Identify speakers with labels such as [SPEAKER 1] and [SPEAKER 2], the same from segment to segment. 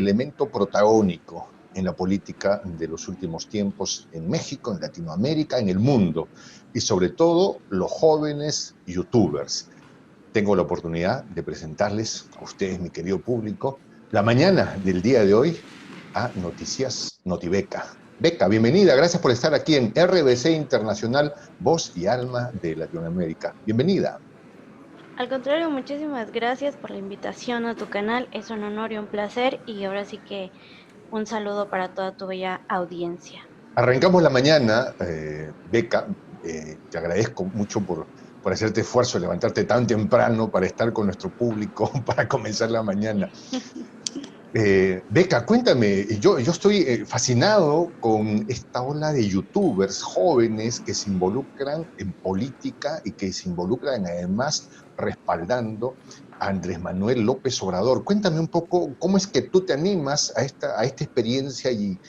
[SPEAKER 1] elemento protagónico en la política de los últimos tiempos en México, en Latinoamérica, en el mundo, y sobre todo los jóvenes youtubers. Tengo la oportunidad de presentarles a ustedes, mi querido público, la mañana del día de hoy a Noticias Notibeca. Beca, bienvenida, gracias por estar aquí en RBC Internacional, Voz y Alma de Latinoamérica. Bienvenida.
[SPEAKER 2] Al contrario, muchísimas gracias por la invitación a tu canal. Es un honor y un placer y ahora sí que un saludo para toda tu bella audiencia.
[SPEAKER 1] Arrancamos la mañana, Beca, te agradezco mucho por hacerte esfuerzo, levantarte tan temprano para estar con nuestro público, para comenzar la mañana. Beca, cuéntame, yo estoy fascinado con esta ola de youtubers jóvenes que se involucran en política y que se involucran además respaldando a Andrés Manuel López Obrador. Cuéntame un poco cómo es que tú te animas a esta experiencia y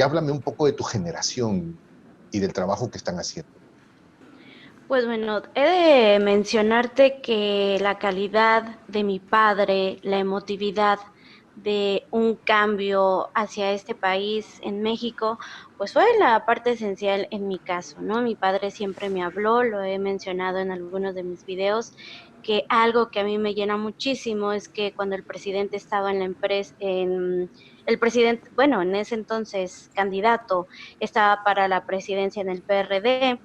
[SPEAKER 1] háblame un poco de tu generación y del trabajo que están haciendo.
[SPEAKER 2] Pues bueno, he de mencionarte que la calidad de mi padre, la emotividad de un cambio hacia este país en México, pues fue la parte esencial en mi caso, ¿no? Mi padre siempre me habló, lo he mencionado en algunos de mis videos, que algo que a mí me llena muchísimo es que cuando el presidente estaba en la empresa, el presidente, bueno, en ese entonces candidato, estaba para la presidencia en el PRD,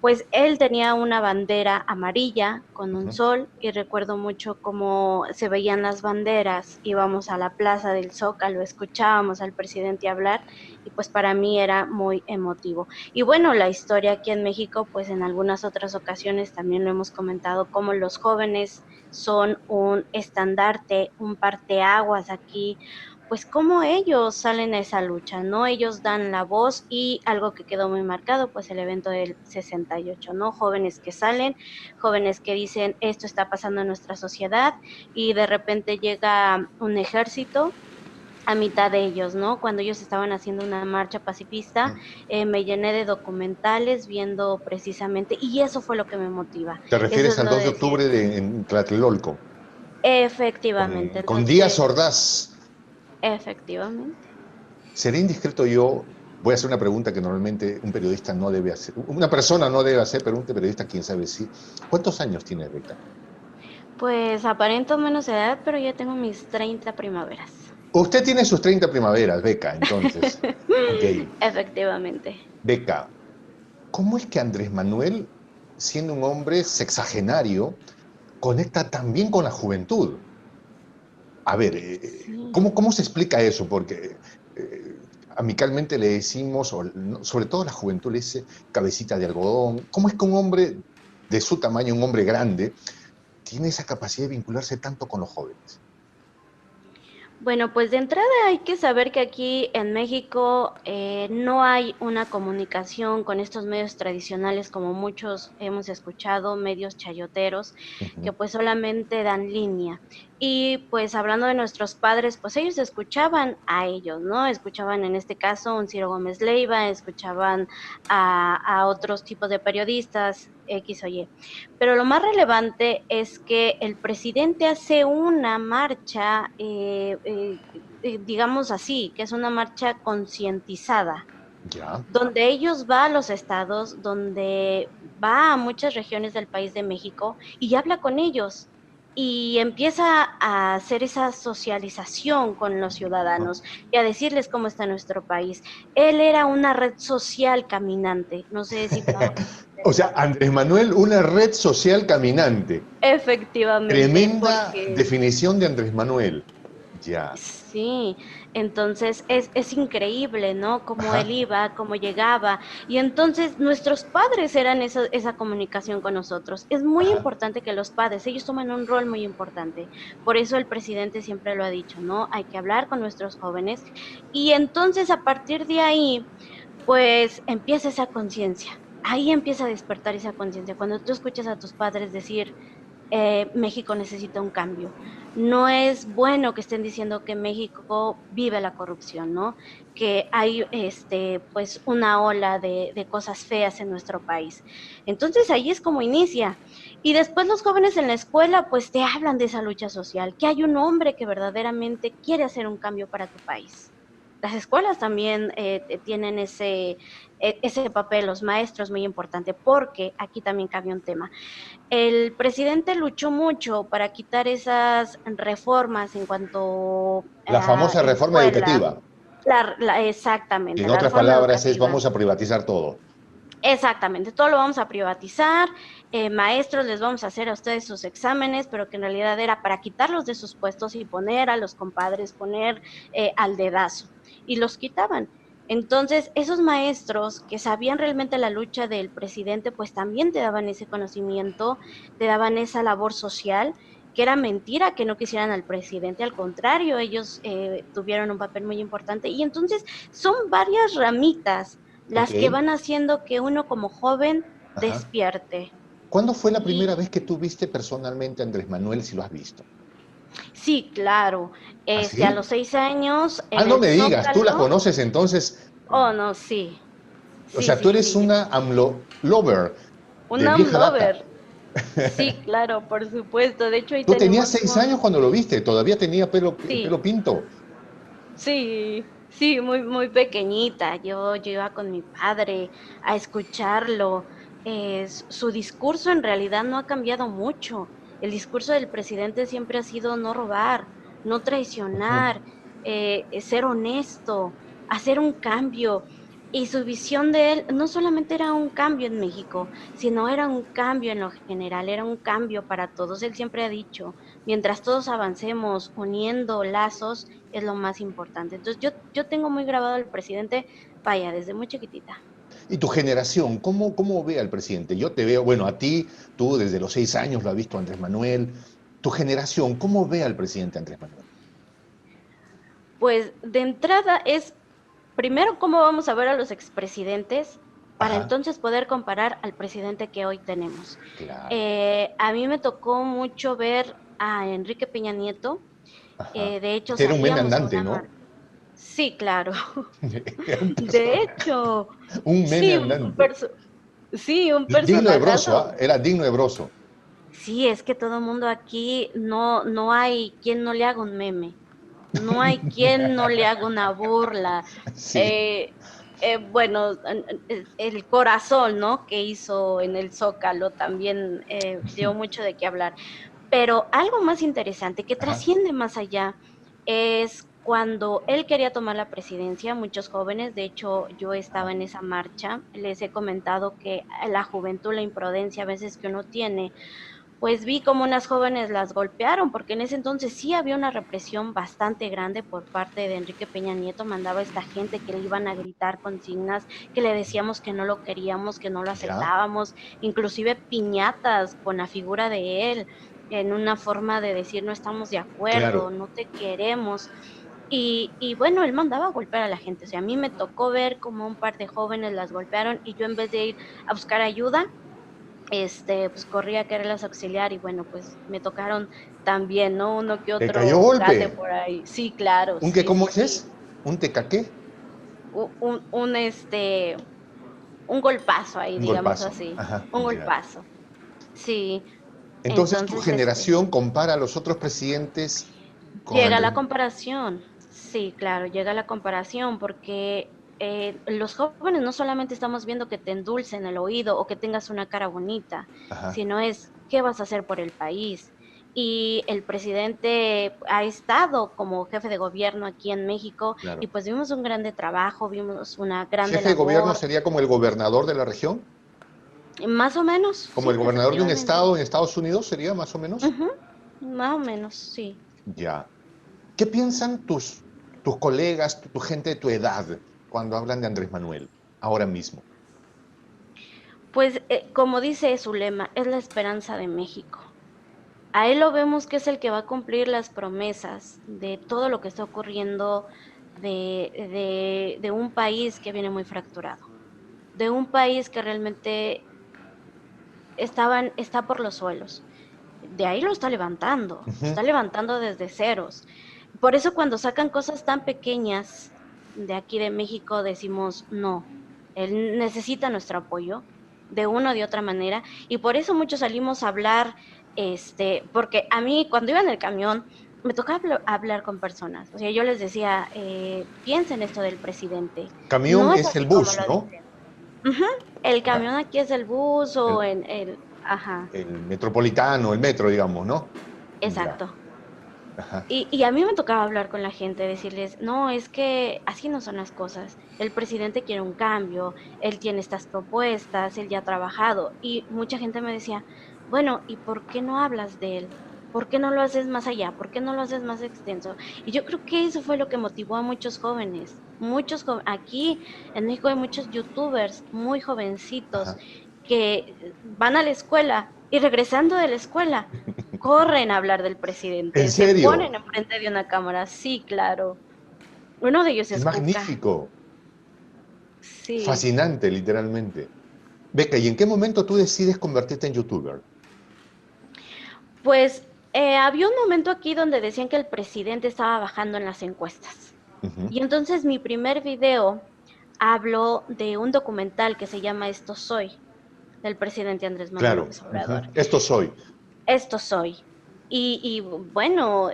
[SPEAKER 2] pues él tenía una bandera amarilla con un
[SPEAKER 1] Ujú.
[SPEAKER 2] sol y recuerdo mucho cómo se veían las banderas, íbamos a la plaza del Zócalo, escuchábamos al presidente hablar y pues para mí era muy emotivo. Y bueno, la historia aquí en México, pues en algunas otras ocasiones también lo hemos comentado, cómo los jóvenes son un estandarte, un parteaguas aquí, pues cómo ellos salen a esa lucha, ¿no? Ellos dan la voz y algo que quedó muy marcado, pues el evento del 68, ¿no? Jóvenes que salen, jóvenes que dicen, esto está pasando en nuestra sociedad y de repente llega un ejército a mitad de ellos, ¿no? Cuando ellos estaban haciendo una marcha pacifista, me llené de documentales viendo precisamente, y eso fue lo que me motiva.
[SPEAKER 1] ¿Te
[SPEAKER 2] Eso
[SPEAKER 1] refieres
[SPEAKER 2] es
[SPEAKER 1] al
[SPEAKER 2] lo
[SPEAKER 1] 2
[SPEAKER 2] de
[SPEAKER 1] de
[SPEAKER 2] decir,
[SPEAKER 1] octubre en Tlatelolco,
[SPEAKER 2] efectivamente,
[SPEAKER 1] con Díaz
[SPEAKER 2] donde,
[SPEAKER 1] Ordaz?
[SPEAKER 2] efectivamente.
[SPEAKER 1] ¿Seré indiscreto yo? Voy a hacer una pregunta que normalmente un periodista no debe hacer. Una persona no debe hacer, pero un periodista, quién sabe sí. ¿Cuántos años tiene Beca?
[SPEAKER 2] Pues aparento menos edad, pero ya tengo mis 30 primaveras.
[SPEAKER 1] Usted tiene sus 30 primaveras, Beca, entonces. Ok,
[SPEAKER 2] Efectivamente.
[SPEAKER 1] Beca, ¿cómo es que Andrés Manuel, siendo un hombre sexagenario, conecta también con la juventud? A ver,
[SPEAKER 2] Sí.
[SPEAKER 1] ¿cómo se explica eso? Porque amicalmente le decimos, sobre todo la juventud le dice cabecita de algodón. ¿Cómo es que un hombre de su tamaño, un hombre grande, tiene esa capacidad de vincularse tanto con los jóvenes?
[SPEAKER 2] Bueno, pues de entrada hay que saber que aquí en México no hay una comunicación con estos medios tradicionales como muchos hemos escuchado, medios chayoteros, que
[SPEAKER 1] Ujú.
[SPEAKER 2] pues solamente dan línea. Y pues hablando de nuestros padres, pues ellos escuchaban a ellos, ¿no? Escuchaban en este caso un Ciro Gómez Leiva, escuchaban a otros tipos de periodistas, X o Y. Pero lo más relevante es que el presidente hace una marcha, digamos así, que es una marcha concientizada,
[SPEAKER 1] Ya.
[SPEAKER 2] donde ellos va a los estados, donde va a muchas regiones del país de México y habla con ellos y empieza a hacer esa socialización con los ciudadanos y a decirles cómo está nuestro país. Él era una red social caminante, no sé si para
[SPEAKER 1] O sea, Andrés Manuel, una red social caminante.
[SPEAKER 2] efectivamente,
[SPEAKER 1] Tremenda
[SPEAKER 2] porque
[SPEAKER 1] definición de Andrés Manuel. Ya.
[SPEAKER 2] sí, entonces es increíble, ¿no? Cómo él
[SPEAKER 1] Ajá.
[SPEAKER 2] iba, cómo llegaba. Y entonces nuestros padres eran esa comunicación con nosotros. Es muy
[SPEAKER 1] Ajá.
[SPEAKER 2] importante que los padres, ellos toman un rol muy importante. Por eso el presidente siempre lo ha dicho, ¿no? Hay que hablar con nuestros jóvenes. Y entonces a partir de ahí, pues empieza esa conciencia. Ahí empieza a despertar esa conciencia. Cuando tú escuchas a tus padres decir, México necesita un cambio. No es bueno que estén diciendo que México vive la corrupción, ¿no? Que hay pues una ola de cosas feas en nuestro país. Entonces ahí es como inicia. Y después los jóvenes en la escuela pues te hablan de esa lucha social, que hay un hombre que verdaderamente quiere hacer un cambio para tu país. Las escuelas también tienen ese papel, los maestros, muy importante, porque aquí también cambia un tema. El presidente luchó mucho para quitar esas reformas en cuanto
[SPEAKER 1] La
[SPEAKER 2] a
[SPEAKER 1] famosa reforma
[SPEAKER 2] escuela,
[SPEAKER 1] educativa, que
[SPEAKER 2] exactamente,
[SPEAKER 1] en
[SPEAKER 2] la
[SPEAKER 1] otras
[SPEAKER 2] reforma
[SPEAKER 1] palabras es
[SPEAKER 2] educativa.
[SPEAKER 1] vamos a privatizar todo.
[SPEAKER 2] Exactamente, todo lo vamos a privatizar, maestros les vamos a hacer a ustedes sus exámenes, pero que en realidad era para quitarlos de sus puestos y poner a los compadres, poner al dedazo, y los quitaban. Entonces, esos maestros que sabían realmente la lucha del presidente, pues también te daban ese conocimiento, te daban esa labor social, que era mentira que no quisieran al presidente, al contrario, ellos tuvieron un papel muy importante. Y entonces son varias ramitas
[SPEAKER 1] Ok,
[SPEAKER 2] las que van haciendo que uno como joven
[SPEAKER 1] ajá.
[SPEAKER 2] despierte.
[SPEAKER 1] ¿Cuándo fue la
[SPEAKER 2] Y
[SPEAKER 1] primera vez que tú viste personalmente a Andrés Manuel, si lo has visto?
[SPEAKER 2] sí, claro,
[SPEAKER 1] ¿Ah,
[SPEAKER 2] a
[SPEAKER 1] sí?
[SPEAKER 2] los 6 años
[SPEAKER 1] Ah,
[SPEAKER 2] en
[SPEAKER 1] no
[SPEAKER 2] el
[SPEAKER 1] me digas, tú la
[SPEAKER 2] Zócalo,
[SPEAKER 1] conoces entonces.
[SPEAKER 2] oh no, sí,
[SPEAKER 1] O
[SPEAKER 2] sí,
[SPEAKER 1] sea, tú
[SPEAKER 2] sí,
[SPEAKER 1] eres
[SPEAKER 2] sí,
[SPEAKER 1] una AMLO lover
[SPEAKER 2] un
[SPEAKER 1] de vieja data.
[SPEAKER 2] lover, sí, claro, por supuesto, de hecho ahí
[SPEAKER 1] Tú tenías
[SPEAKER 2] tenemos
[SPEAKER 1] 6 años cuando lo viste, todavía tenía
[SPEAKER 2] sí,
[SPEAKER 1] pelo pinto.
[SPEAKER 2] sí, sí, muy, muy pequeñita. Yo iba con mi padre a escucharlo. Su discurso en realidad no ha cambiado mucho. El discurso del presidente siempre ha sido no robar, no
[SPEAKER 1] Ujú.
[SPEAKER 2] traicionar, ser honesto, hacer un cambio. Y su visión de él no solamente era un cambio en México, sino era un cambio en lo general, era un cambio para todos. Él siempre ha dicho, mientras todos avancemos uniendo lazos, es lo más importante. Entonces yo tengo muy grabado al presidente, vaya, desde muy chiquitita.
[SPEAKER 1] Y tu generación, ¿cómo ve al presidente? Yo te veo, bueno, a ti, tú desde los 6 años lo has visto a Andrés Manuel. Tu generación, ¿cómo ve al presidente Andrés Manuel?
[SPEAKER 2] Pues de entrada es, primero, cómo vamos a ver a los expresidentes para
[SPEAKER 1] Ajá,
[SPEAKER 2] entonces poder comparar al presidente que hoy tenemos.
[SPEAKER 1] claro,
[SPEAKER 2] A mí me tocó mucho ver a Enrique Peña Nieto.
[SPEAKER 1] ajá.
[SPEAKER 2] De hecho,
[SPEAKER 1] Este era un meme
[SPEAKER 2] salíamos a
[SPEAKER 1] andante,
[SPEAKER 2] una
[SPEAKER 1] ¿no?
[SPEAKER 2] marcha. Sí, claro.
[SPEAKER 1] Era un
[SPEAKER 2] De
[SPEAKER 1] personaje,
[SPEAKER 2] hecho,
[SPEAKER 1] un meme
[SPEAKER 2] sí,
[SPEAKER 1] andante.
[SPEAKER 2] sí, un
[SPEAKER 1] Digno de Broso,
[SPEAKER 2] personajazo.
[SPEAKER 1] ¿ah? Era digno de Broso.
[SPEAKER 2] Sí, es que todo el mundo aquí no hay quien no le haga un meme, no hay quien no le haga una burla.
[SPEAKER 1] Sí.
[SPEAKER 2] Eh, bueno, el corazón, ¿no? Que hizo en el Zócalo también dio mucho de qué hablar. Pero algo más interesante, que
[SPEAKER 1] Ajá.
[SPEAKER 2] trasciende más allá, es cuando él quería tomar la presidencia, muchos jóvenes, de hecho yo estaba
[SPEAKER 1] Ajá.
[SPEAKER 2] en esa marcha, les he comentado que la juventud, la imprudencia a veces que uno tiene, pues vi como unas jóvenes las golpearon, porque en ese entonces sí había una represión bastante grande por parte de Enrique Peña Nieto, mandaba a esta gente que le iban a gritar consignas, que le decíamos que no lo queríamos, que no lo
[SPEAKER 1] Ya,
[SPEAKER 2] aceptábamos, inclusive piñatas con la figura de él, en una forma de decir no estamos de acuerdo,
[SPEAKER 1] claro.
[SPEAKER 2] no te queremos. Y bueno, él mandaba a golpear a la gente, o sea, a mí me tocó ver como un par de jóvenes las golpearon y yo en vez de ir a buscar ayuda, pues corrí a quererlas auxiliar y bueno, pues me tocaron también, ¿no? Uno que
[SPEAKER 1] ¿Te cayó
[SPEAKER 2] otro gate
[SPEAKER 1] golpe?
[SPEAKER 2] por ahí. Sí, claro,
[SPEAKER 1] ¿Un qué,
[SPEAKER 2] sí, sí,
[SPEAKER 1] cómo
[SPEAKER 2] sí.
[SPEAKER 1] es? ¿Un tecaqué?
[SPEAKER 2] Un un golpazo ahí,
[SPEAKER 1] Un
[SPEAKER 2] digamos
[SPEAKER 1] golpazo.
[SPEAKER 2] así.
[SPEAKER 1] Ajá,
[SPEAKER 2] Un
[SPEAKER 1] ya.
[SPEAKER 2] golpazo. Sí.
[SPEAKER 1] Entonces tu
[SPEAKER 2] Entonces,
[SPEAKER 1] generación compara a los otros presidentes con
[SPEAKER 2] llega
[SPEAKER 1] Andrés
[SPEAKER 2] la
[SPEAKER 1] Manuel.
[SPEAKER 2] comparación. Sí, claro, llega la comparación porque los jóvenes no solamente estamos viendo que te endulcen el oído o que tengas una cara bonita,
[SPEAKER 1] Ajá,
[SPEAKER 2] sino es qué vas a hacer por el país. Y el presidente ha estado como jefe de gobierno aquí en México y
[SPEAKER 1] claro.
[SPEAKER 2] pues vimos un grande trabajo, vimos una grande
[SPEAKER 1] Jefe de gobierno
[SPEAKER 2] labor,
[SPEAKER 1] sería como el gobernador de la región,
[SPEAKER 2] más o menos,
[SPEAKER 1] como el
[SPEAKER 2] sí,
[SPEAKER 1] gobernador de un
[SPEAKER 2] efectivamente.
[SPEAKER 1] estado en Estados Unidos, sería más o menos.
[SPEAKER 2] Ujú, más o menos, sí.
[SPEAKER 1] Ya. ¿Qué piensan tus colegas, tu gente de tu edad cuando hablan de Andrés Manuel ahora mismo?
[SPEAKER 2] Pues como dice su lema, es la esperanza de México. A él lo vemos que es el que va a cumplir las promesas de todo lo que está ocurriendo de un país que viene muy fracturado, de un país que realmente está por los suelos. De ahí lo
[SPEAKER 1] Ujú.
[SPEAKER 2] está levantando desde ceros. Por eso cuando sacan cosas tan pequeñas de aquí de México decimos, no, él necesita nuestro apoyo, de una o de otra manera, y por eso muchos salimos a hablar, porque a mí cuando iba en el camión me tocaba hablar con personas, o sea, yo les decía, piensen esto del presidente,
[SPEAKER 1] Camión
[SPEAKER 2] no es
[SPEAKER 1] es el
[SPEAKER 2] así como
[SPEAKER 1] bus,
[SPEAKER 2] lo
[SPEAKER 1] ¿no?
[SPEAKER 2] dicen. Ujú. El
[SPEAKER 1] Ya.
[SPEAKER 2] camión aquí es el bus o
[SPEAKER 1] El,
[SPEAKER 2] en el, ajá,
[SPEAKER 1] el metropolitano, el metro, digamos, ¿no? Ya.
[SPEAKER 2] exacto.
[SPEAKER 1] Ajá.
[SPEAKER 2] Y a mí me tocaba hablar con la gente, decirles, no, es que así no son las cosas. El presidente quiere un cambio, él tiene estas propuestas, él ya ha trabajado. Y mucha gente me decía, bueno, ¿y por qué no hablas de él? ¿Por qué no lo haces más allá? ¿Por qué no lo haces más extenso? Y yo creo que eso fue lo que motivó a muchos jóvenes. Aquí en México hay muchos youtubers muy jovencitos
[SPEAKER 1] Ajá.
[SPEAKER 2] que van a la escuela y regresando de la escuela corren a hablar del
[SPEAKER 1] ¿En
[SPEAKER 2] presidente, se
[SPEAKER 1] serio?
[SPEAKER 2] ponen enfrente de una cámara, sí, claro. Uno de ellos
[SPEAKER 1] ¡Qué
[SPEAKER 2] es Cuca,
[SPEAKER 1] magnífico!
[SPEAKER 2] sí.
[SPEAKER 1] Fascinante, literalmente. Beca, ¿y en qué momento tú decides convertirte en youtuber?
[SPEAKER 2] Pues había un momento aquí donde decían que el presidente estaba bajando en las encuestas.
[SPEAKER 1] Ujú.
[SPEAKER 2] Y entonces mi primer video habló de un documental que se llama Esto Soy, del presidente Andrés Manuel
[SPEAKER 1] Claro,
[SPEAKER 2] López
[SPEAKER 1] ujú.
[SPEAKER 2] Obrador.
[SPEAKER 1] Esto soy.
[SPEAKER 2] Esto soy. Y bueno,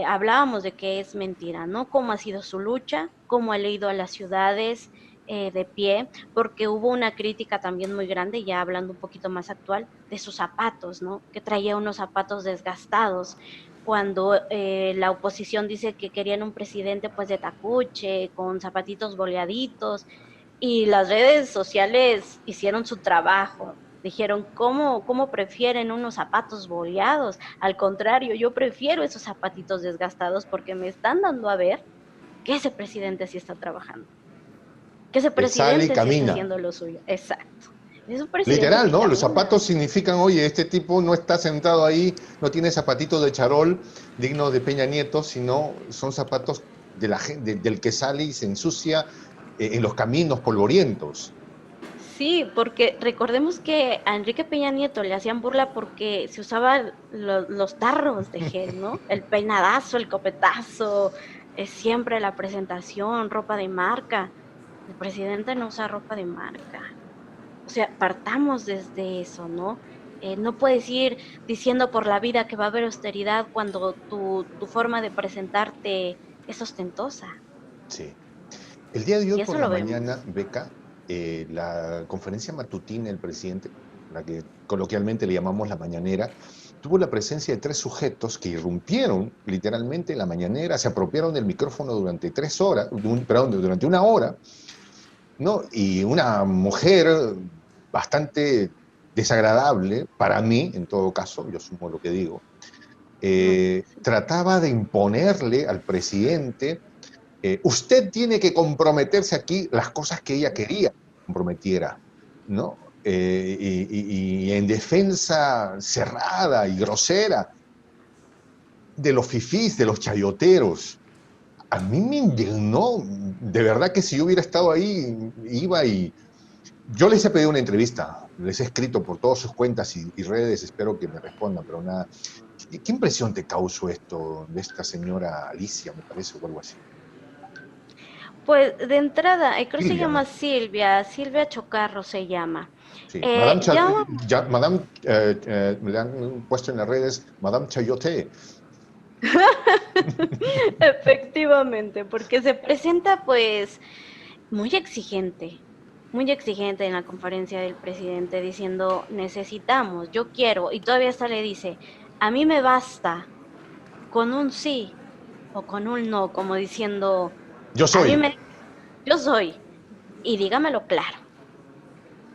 [SPEAKER 2] hablábamos de que es mentira, ¿no? Cómo ha sido su lucha, cómo ha ido a las ciudades de pie, porque hubo una crítica también muy grande, ya hablando un poquito más actual, de sus zapatos, ¿no? Que traía unos zapatos desgastados, cuando la oposición dice que querían un presidente pues de tacuche, con zapatitos boleaditos, y las redes sociales hicieron su trabajo. Dijeron, ¿cómo prefieren unos zapatos boleados? Al contrario, yo prefiero esos zapatitos desgastados porque me están dando a ver que ese presidente sí está trabajando, que ese
[SPEAKER 1] Que sale y
[SPEAKER 2] presidente sí está
[SPEAKER 1] camina.
[SPEAKER 2] haciendo lo suyo. Exacto. Es un presidente
[SPEAKER 1] Literal,
[SPEAKER 2] que
[SPEAKER 1] ¿no? Los
[SPEAKER 2] camina.
[SPEAKER 1] zapatos significan, oye, este tipo no está sentado ahí, no tiene zapatitos de charol digno de Peña Nieto, sino son zapatos del que sale y se ensucia en los caminos polvorientos.
[SPEAKER 2] Sí, porque recordemos que a Enrique Peña Nieto le hacían burla porque se usaban los tarros de gel, ¿no? El peinadazo, el copetazo, siempre la presentación, ropa de marca. El presidente no usa ropa de marca. O sea, partamos desde eso, ¿no? No puedes ir diciendo por la vida que va a haber austeridad cuando tu forma de presentarte es ostentosa.
[SPEAKER 1] Sí. El día de hoy
[SPEAKER 2] Y
[SPEAKER 1] por
[SPEAKER 2] eso
[SPEAKER 1] la
[SPEAKER 2] lo
[SPEAKER 1] mañana,
[SPEAKER 2] vemos.
[SPEAKER 1] Beca, la conferencia matutina del presidente, la que coloquialmente le llamamos la mañanera, tuvo la presencia de tres sujetos que irrumpieron literalmente en la mañanera, se apropiaron del micrófono durante 3 horas, perdón, durante una hora, ¿no? Y una mujer bastante desagradable, para mí, en todo caso, yo sumo lo que digo,
[SPEAKER 2] No,
[SPEAKER 1] trataba de imponerle al presidente usted tiene que comprometerse aquí las cosas que ella quería que comprometiera, ¿no? Y en defensa cerrada y grosera de los fifís, de los chayoteros. A mí me indignó, de verdad que si yo hubiera estado ahí, iba y... Yo les he pedido una entrevista, les he escrito por todas sus cuentas y redes, espero que me respondan, pero nada. ¿Qué impresión te causó esto de esta señora Alicia, me parece, o algo así?
[SPEAKER 2] pues de entrada, creo que se
[SPEAKER 1] Silvia,
[SPEAKER 2] llama
[SPEAKER 1] ¿no?
[SPEAKER 2] Silvia Chocarro se llama.
[SPEAKER 1] Sí, Madame,
[SPEAKER 2] Ya,
[SPEAKER 1] Madame me le han puesto en las redes Madame Chayote.
[SPEAKER 2] efectivamente, porque se presenta pues muy exigente en la conferencia del presidente diciendo necesitamos, yo quiero, y todavía hasta le dice, a mí me basta con un sí o con un no, como diciendo,
[SPEAKER 1] Yo
[SPEAKER 2] a mí
[SPEAKER 1] soy.
[SPEAKER 2] me, yo soy, y dígamelo claro,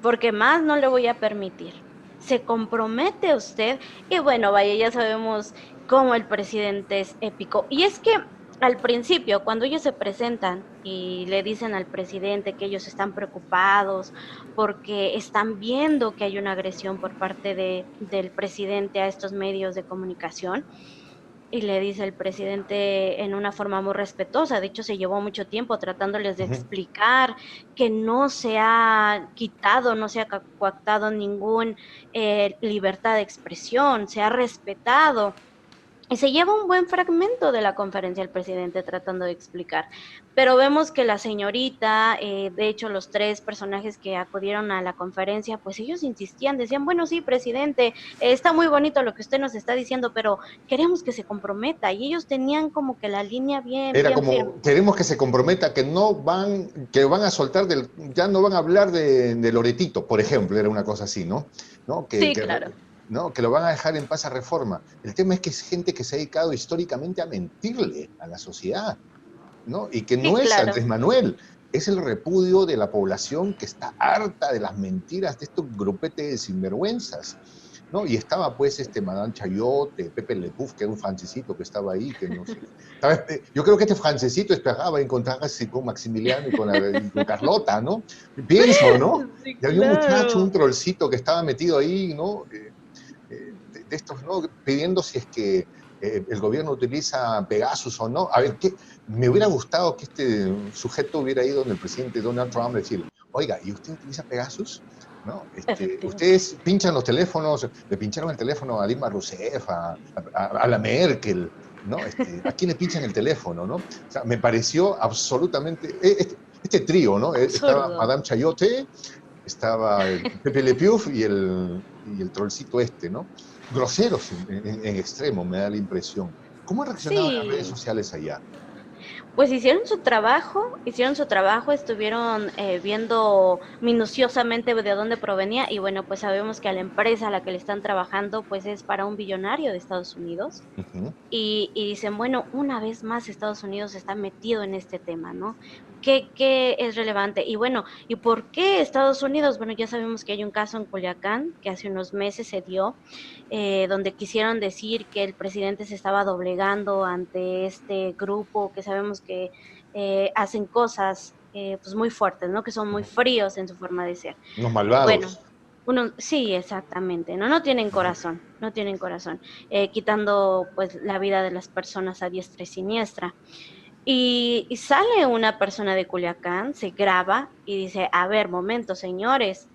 [SPEAKER 2] porque más no le voy a permitir. ¿Se compromete usted? Y bueno, vaya, ya sabemos cómo el presidente es épico. Y es que al principio, cuando ellos se presentan y le dicen al presidente que ellos están preocupados porque están viendo que hay una agresión por parte del presidente a estos medios de comunicación, y le dice el presidente en una forma muy respetuosa, de hecho se llevó mucho tiempo tratándoles de
[SPEAKER 1] Ujú.
[SPEAKER 2] explicar que no se ha quitado, no se ha coactado ningún libertad de expresión, se ha respetado Y se lleva un buen fragmento de la conferencia el presidente tratando de explicar, pero vemos que la señorita, de hecho los tres personajes que acudieron a la conferencia, pues ellos insistían, decían, bueno, sí, presidente, está muy bonito lo que usted nos está diciendo, pero queremos que se comprometa, y ellos tenían como que la línea bien,
[SPEAKER 1] Era
[SPEAKER 2] bien firme.
[SPEAKER 1] como, queremos que se comprometa, que van a soltar ya no van a hablar de Loretito, por ejemplo, era una cosa así, ¿no? ¿No?
[SPEAKER 2] Sí, claro.
[SPEAKER 1] ¿No? Que lo van a dejar en paz a Reforma. El tema es que es gente que se ha dedicado históricamente a mentirle a la sociedad, ¿no? Y que
[SPEAKER 2] Sí,
[SPEAKER 1] no es
[SPEAKER 2] claro.
[SPEAKER 1] Andrés Manuel, es el repudio de la población que está harta de las mentiras de estos grupetes de sinvergüenzas, ¿no? Y estaba pues Madame Chayote, Pepe Le Pew, que era un francesito que estaba ahí, que no sé. Yo creo que este francesito esperaba encontrarse con Maximiliano y con Carlota, ¿no? Pienso, ¿no?
[SPEAKER 2] Sí,
[SPEAKER 1] Y había un muchacho, un
[SPEAKER 2] claro.
[SPEAKER 1] trollcito que estaba metido ahí, ¿no? De estos, ¿no? Pidiendo si es que el gobierno utiliza Pegasus o no. A ver, me hubiera gustado que este sujeto hubiera ido donde el presidente Donald Trump decir, oiga, ¿y usted utiliza Pegasus? ¿No?
[SPEAKER 2] Efectivamente.
[SPEAKER 1] Ustedes pinchan los teléfonos, le pincharon el teléfono a Dilma Rousseff, a la Merkel, ¿no? ¿A quién le pinchan el teléfono, no? O sea, me pareció absolutamente, este trío, ¿no? Estaba
[SPEAKER 2] Absurdo.
[SPEAKER 1] Madame Chayote, estaba el Pepe Le Pew y el trollcito ¿no? Groseros en extremo, me da la impresión. ¿Cómo han reaccionado las redes
[SPEAKER 2] Sí,
[SPEAKER 1] sociales allá?
[SPEAKER 2] pues hicieron su trabajo, estuvieron viendo minuciosamente de dónde provenía y bueno, pues sabemos que a la empresa a la que le están trabajando pues es para un billonario de Estados Unidos
[SPEAKER 1] Ujú.
[SPEAKER 2] y dicen, bueno, una vez más Estados Unidos está metido en este tema, ¿no? ¿Qué es relevante? Y bueno, ¿y por qué Estados Unidos? Bueno, ya sabemos que hay un caso en Culiacán que hace unos meses se dio, donde quisieron decir que el presidente se estaba doblegando ante este grupo, que sabemos que hacen cosas pues muy fuertes, ¿no? Que son muy fríos en su forma de ser.
[SPEAKER 1] Unos
[SPEAKER 2] Bueno,
[SPEAKER 1] malvados.
[SPEAKER 2] sí, exactamente, ¿no? No tienen
[SPEAKER 1] Ujú.
[SPEAKER 2] corazón, no tienen corazón, quitando pues la vida de las personas a diestra y siniestra. Y sale una persona de Culiacán, se graba y dice, a ver, momento, señores,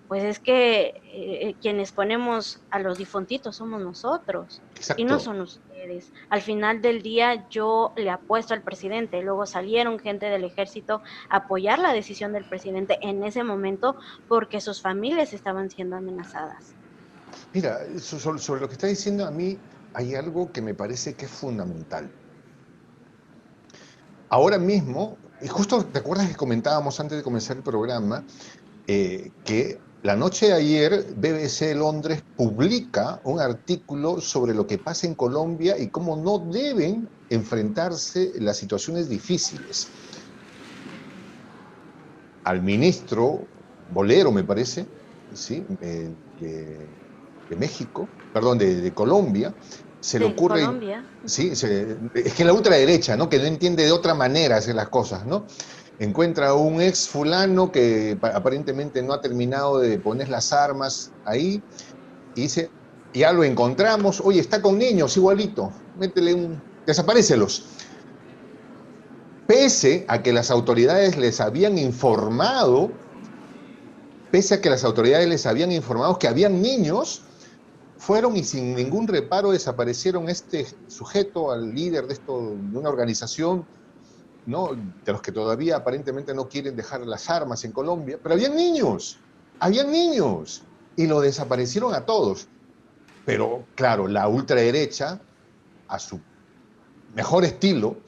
[SPEAKER 2] pues es que quienes ponemos a los difuntitos somos nosotros y no
[SPEAKER 1] Exacto.
[SPEAKER 2] son ustedes. Al final del día yo le apuesto al presidente, luego salieron gente del ejército a apoyar la decisión del presidente en ese momento porque sus familias estaban siendo amenazadas.
[SPEAKER 1] Mira, sobre lo que está diciendo a mí hay algo que me parece que es fundamental. Ahora mismo, y justo te acuerdas que comentábamos antes de comenzar el programa, que la noche de ayer BBC Londres publica un artículo sobre lo que pasa en Colombia y cómo no deben enfrentarse las situaciones difíciles. Al ministro Bolero, me parece, ¿sí? De México, perdón, de Colombia, se le
[SPEAKER 2] De
[SPEAKER 1] ocurre,
[SPEAKER 2] Colombia.
[SPEAKER 1] ¿sí?
[SPEAKER 2] Ujú.
[SPEAKER 1] Es que la ultraderecha, ¿no? Que no entiende de otra manera hacer las cosas, ¿no? Encuentra un ex fulano que aparentemente no ha terminado de poner las armas ahí y dice, ya lo encontramos, oye, está con niños igualito, desaparécelos. Pese a que las autoridades les habían informado, pese a que las autoridades les habían informado que habían niños, fueron y sin ningún reparo desaparecieron este sujeto, al líder de una organización, ¿no? De los que todavía aparentemente no quieren dejar las armas en Colombia, pero habían niños, y lo desaparecieron a todos. Pero claro, la ultraderecha, a su mejor estilo,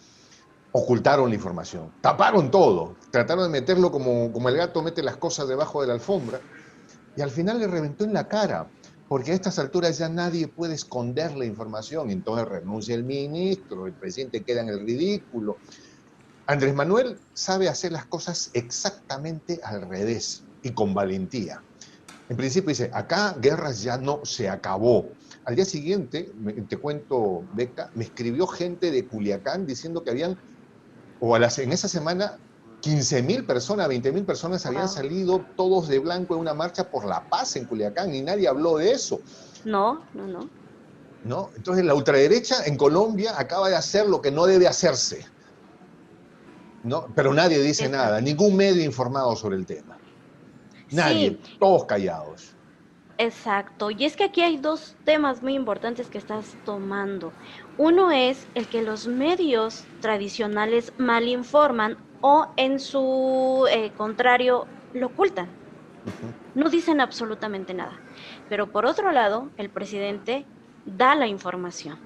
[SPEAKER 1] ocultaron la información, taparon todo, trataron de meterlo como el gato mete las cosas debajo de la alfombra, y al final le reventó en la cara, porque a estas alturas ya nadie puede esconder la información, entonces renuncia el ministro, el presidente queda en el ridículo. Andrés Manuel sabe hacer las cosas exactamente al revés y con valentía. En principio dice, acá guerras ya no se acabó. Al día siguiente, te cuento, Beca, me escribió gente de Culiacán diciendo que habían, en esa semana, 15.000 personas, 20.000 personas habían
[SPEAKER 2] Wow.
[SPEAKER 1] salido todos de blanco en una marcha por la paz en Culiacán y nadie habló de eso,
[SPEAKER 2] No, no, no.
[SPEAKER 1] ¿no? Entonces la ultraderecha en Colombia acaba de hacer lo que no debe hacerse, ¿no? Pero nadie dice nada,
[SPEAKER 2] Exacto.
[SPEAKER 1] ningún medio informado sobre el tema.
[SPEAKER 2] Sí,
[SPEAKER 1] Nadie, todos callados.
[SPEAKER 2] Exacto, y es que aquí hay dos temas muy importantes que estás tomando. Uno es el que los medios tradicionales malinforman o en su contrario lo ocultan,
[SPEAKER 1] Ujú.
[SPEAKER 2] no dicen absolutamente nada. Pero por otro lado, el presidente da la información.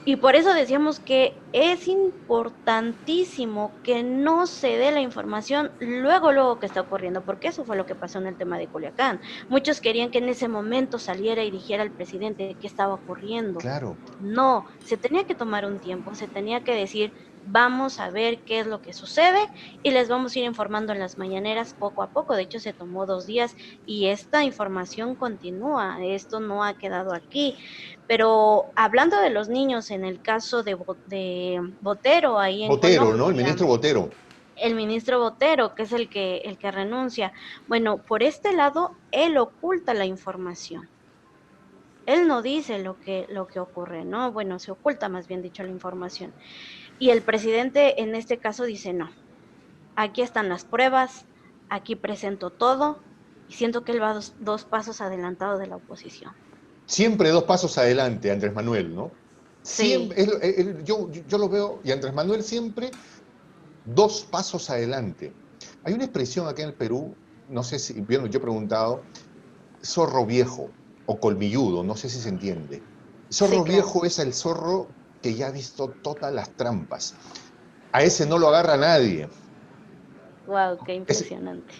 [SPEAKER 2] Y por eso decíamos que es importantísimo que no se dé la información luego que está ocurriendo, porque eso fue lo que pasó en el tema de Culiacán. Muchos querían que en ese momento saliera y dijera al presidente qué estaba ocurriendo.
[SPEAKER 1] Claro.
[SPEAKER 2] No, se tenía que tomar un tiempo, se tenía que decir, vamos a ver qué es lo que sucede y les vamos a ir informando en las mañaneras poco a poco. De hecho, se tomó 2 días y esta información continúa, esto no ha quedado aquí. Pero hablando de los niños, en el caso de Botero, ahí en
[SPEAKER 1] Botero,
[SPEAKER 2] Colombia,
[SPEAKER 1] ¿no? El ministro Botero.
[SPEAKER 2] el ministro Botero, que es el que renuncia, bueno, por este lado, él oculta la información. Él no dice lo que ocurre, ¿no? Bueno, se oculta más bien dicho la información. Y el presidente en este caso dice, no, aquí están las pruebas, aquí presento todo, y siento que él va dos pasos adelantado de la oposición.
[SPEAKER 1] Siempre dos pasos adelante, Andrés Manuel, ¿no?
[SPEAKER 2] Sí,
[SPEAKER 1] Siempre, yo lo veo, y Andrés Manuel siempre dos pasos adelante. Hay una expresión acá en el Perú, no sé si, bueno, yo he preguntado, zorro viejo o colmilludo, no sé si se entiende.
[SPEAKER 2] sí,
[SPEAKER 1] Zorro
[SPEAKER 2] claro.
[SPEAKER 1] viejo es el zorro que ya ha visto todas las trampas. A ese no lo agarra nadie.
[SPEAKER 2] Wow, qué
[SPEAKER 1] Es,
[SPEAKER 2] impresionante.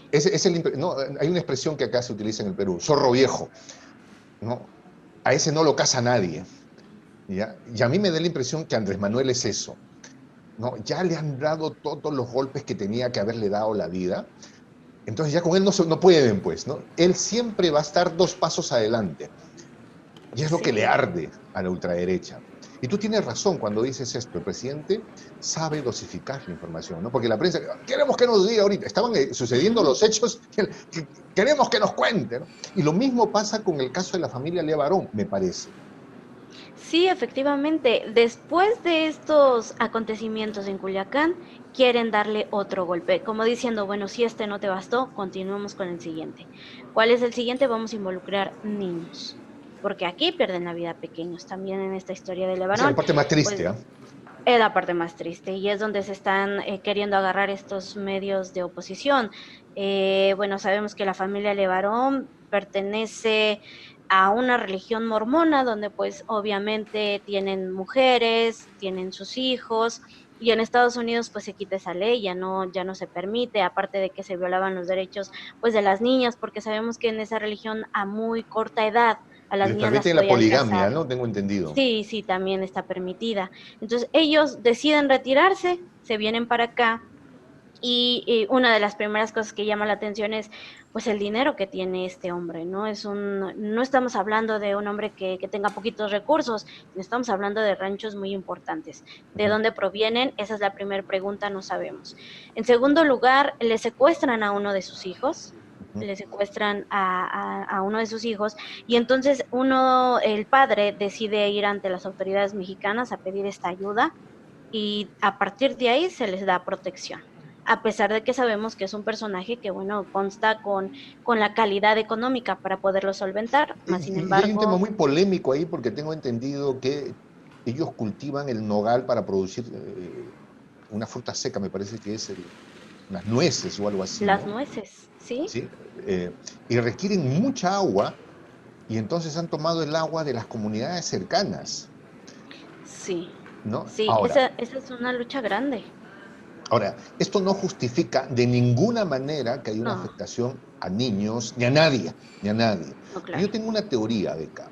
[SPEAKER 1] no, hay una expresión que acá se utiliza en el Perú, zorro viejo, ¿no? A ese no lo caza nadie. ¿Ya? Y a mí me da la impresión que Andrés Manuel es eso. ¿No? Ya le han dado todos los golpes que tenía que haberle dado la vida. Entonces ya con él no pueden, pues, ¿no? Él siempre va a estar dos pasos adelante. Y es lo que le
[SPEAKER 2] Sí,
[SPEAKER 1] arde a la ultraderecha. Y tú tienes razón cuando dices esto. El presidente sabe dosificar la información, ¿no? Porque la prensa, queremos que nos diga ahorita, estaban sucediendo los hechos, queremos que nos cuente, ¿no? Y lo mismo pasa con el caso de la familia Levarón, me parece.
[SPEAKER 2] sí, efectivamente. Después de estos acontecimientos en Culiacán, quieren darle otro golpe, como diciendo, bueno, si este no te bastó, continuemos con el siguiente. ¿Cuál es el siguiente? Vamos a involucrar niños, porque aquí pierden la vida pequeños. También en esta historia de
[SPEAKER 1] Esa es la
[SPEAKER 2] Levarón,
[SPEAKER 1] parte más triste,
[SPEAKER 2] pues
[SPEAKER 1] ¿eh?
[SPEAKER 2] es la parte más triste y es donde se están queriendo agarrar estos medios de oposición. Bueno, sabemos que la familia Levarón pertenece a una religión mormona donde pues obviamente tienen mujeres, tienen sus hijos y en Estados Unidos pues se quita esa ley, ya no se permite, aparte de que se violaban los derechos pues de las niñas, porque sabemos que en esa religión a muy corta edad a las
[SPEAKER 1] Les
[SPEAKER 2] niñas las
[SPEAKER 1] permiten la
[SPEAKER 2] podían casar.
[SPEAKER 1] poligamia, ¿no? Tengo entendido.
[SPEAKER 2] Sí, sí, también está permitida. Entonces, ellos deciden retirarse, se vienen para acá y una de las primeras cosas que llama la atención es pues el dinero que tiene este hombre, ¿no? No estamos hablando de un hombre que tenga poquitos recursos, sino estamos hablando de ranchos muy importantes. ¿De
[SPEAKER 1] Ujú.
[SPEAKER 2] dónde provienen? Esa es la primera pregunta, no sabemos. En segundo lugar, le secuestran a uno de sus hijos,
[SPEAKER 1] Ujú.
[SPEAKER 2] le secuestran a uno de sus hijos y entonces el padre decide ir ante las autoridades mexicanas a pedir esta ayuda y a partir de ahí se les da protección. A pesar de que sabemos que es un personaje que, bueno, consta con la calidad económica para poderlo solventar, más sin
[SPEAKER 1] Y hay un tema
[SPEAKER 2] embargo,
[SPEAKER 1] muy polémico ahí porque tengo entendido que ellos cultivan el nogal para producir una fruta seca, me parece que es unas nueces o algo así,
[SPEAKER 2] las
[SPEAKER 1] ¿no?
[SPEAKER 2] nueces, ¿sí?
[SPEAKER 1] ¿Sí? Y requieren mucha agua y entonces han tomado el agua de las comunidades cercanas,
[SPEAKER 2] Sí,
[SPEAKER 1] ¿no?
[SPEAKER 2] sí, esa es una lucha grande.
[SPEAKER 1] Esto no justifica de ninguna manera que haya una
[SPEAKER 2] No,
[SPEAKER 1] afectación a niños, ni a nadie, ni a nadie.
[SPEAKER 2] no,
[SPEAKER 1] Yo
[SPEAKER 2] claro.
[SPEAKER 1] tengo una teoría, Beca,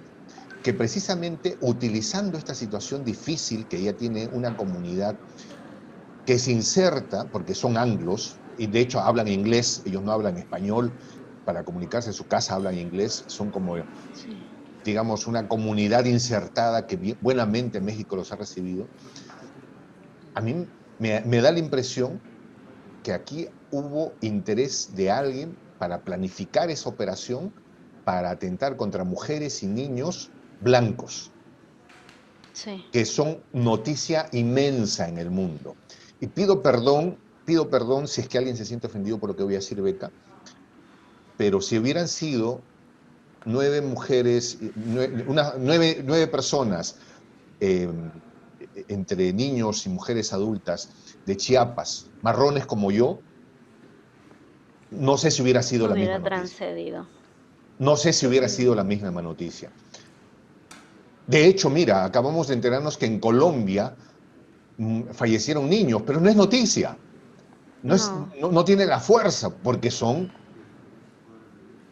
[SPEAKER 1] que precisamente utilizando esta situación difícil que ya tiene una comunidad que se inserta, porque son anglos, y de hecho hablan inglés, ellos no hablan español, para comunicarse en su casa hablan inglés, son como,
[SPEAKER 2] Sí,
[SPEAKER 1] digamos, una comunidad insertada que buenamente México los ha recibido. A mí me da la impresión que aquí hubo interés de alguien para planificar esa operación para atentar contra mujeres y niños blancos,
[SPEAKER 2] sí.
[SPEAKER 1] que son noticia inmensa en el mundo. Y pido perdón si es que alguien se siente ofendido por lo que voy a decir, Beca, pero si hubieran sido 9 mujeres, nueve personas, entre niños y mujeres adultas de Chiapas, marrones como yo, no sé si hubiera sido la misma
[SPEAKER 2] Hubiera
[SPEAKER 1] noticia.
[SPEAKER 2] transcedido.
[SPEAKER 1] No sé si hubiera sido la misma noticia. De hecho, mira, acabamos de enterarnos que en Colombia fallecieron niños, pero no es noticia.
[SPEAKER 2] No.
[SPEAKER 1] No tiene la fuerza porque son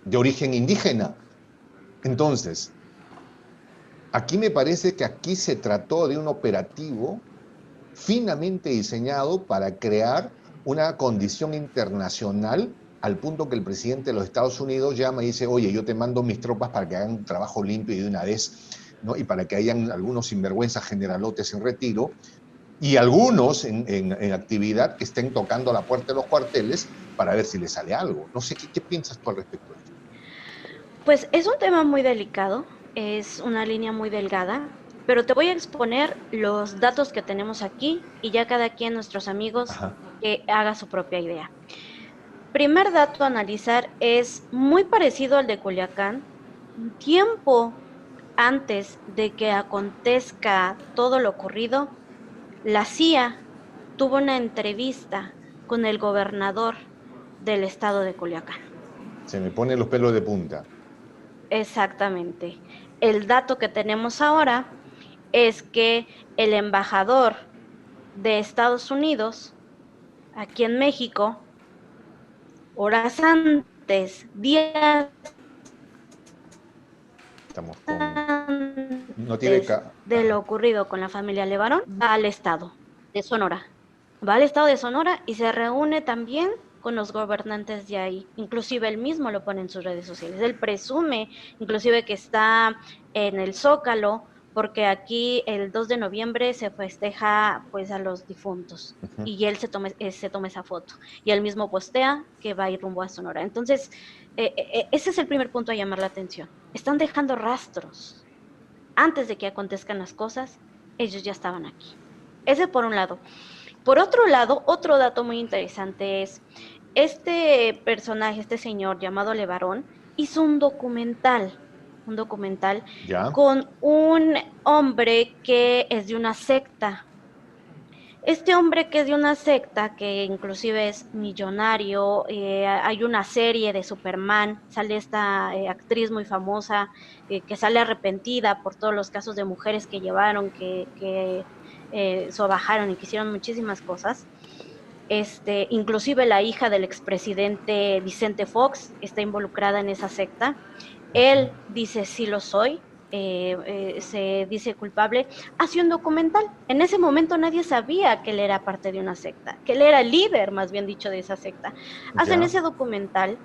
[SPEAKER 1] de origen indígena. Entonces, aquí me parece que aquí se trató de un operativo finamente diseñado para crear una condición internacional al punto que el presidente de los Estados Unidos llama y dice, oye, yo te mando mis tropas para que hagan un trabajo limpio y de una vez, ¿no? Y para que hayan algunos sinvergüenzas generalotes en retiro y algunos en actividad que estén tocando la puerta de los cuarteles para ver si les sale algo. No sé, ¿qué piensas tú al respecto de esto?
[SPEAKER 2] Pues es un tema muy delicado, es una línea muy delgada, pero te voy a exponer los datos que tenemos aquí y ya cada quien, nuestros amigos,
[SPEAKER 1] Ajá.
[SPEAKER 2] que haga su propia idea. Primer dato a analizar es muy parecido al de Culiacán. Un tiempo antes de que acontezca todo lo ocurrido, la CIA tuvo una entrevista con el gobernador del estado de Culiacán.
[SPEAKER 1] Se me ponen los pelos de punta.
[SPEAKER 2] Exactamente. El dato que tenemos ahora es que el embajador de Estados Unidos, aquí en México, horas antes, días
[SPEAKER 1] Estamos con... No tiene...
[SPEAKER 2] antes de lo
[SPEAKER 1] Ajá.
[SPEAKER 2] ocurrido con la familia Levarón, va al estado de Sonora. Va al estado de Sonora y se reúne también con los gobernantes de ahí. Inclusive él mismo lo pone en sus redes sociales. Él presume, inclusive que está en el Zócalo, porque aquí el 2 de noviembre se festeja pues a los difuntos.
[SPEAKER 1] Uh-huh.
[SPEAKER 2] Y él se toma esa foto. Y él mismo postea que va a ir rumbo a Sonora. Entonces, ese es el primer punto a llamar la atención. Están dejando rastros. Antes de que acontezcan las cosas, ellos ya estaban aquí. Ese por un lado. Por otro lado, otro dato muy interesante es, este personaje, este señor llamado Levarón, hizo un documental
[SPEAKER 1] ¿Ya?
[SPEAKER 2] con un hombre que es de una secta. Este hombre que es de una secta, que inclusive es millonario, hay una serie de Superman, sale esta actriz muy famosa que sale arrepentida por todos los casos de mujeres que llevaron, que sobajaron y que hicieron muchísimas cosas. Inclusive la hija del expresidente Vicente Fox está involucrada en esa secta. Él dice, sí lo soy, se dice culpable, hace un documental. En ese momento nadie sabía que él era parte de una secta, que él era el líder, más bien dicho, de esa secta. Hacen
[SPEAKER 1] ¿Ya?
[SPEAKER 2] ese documental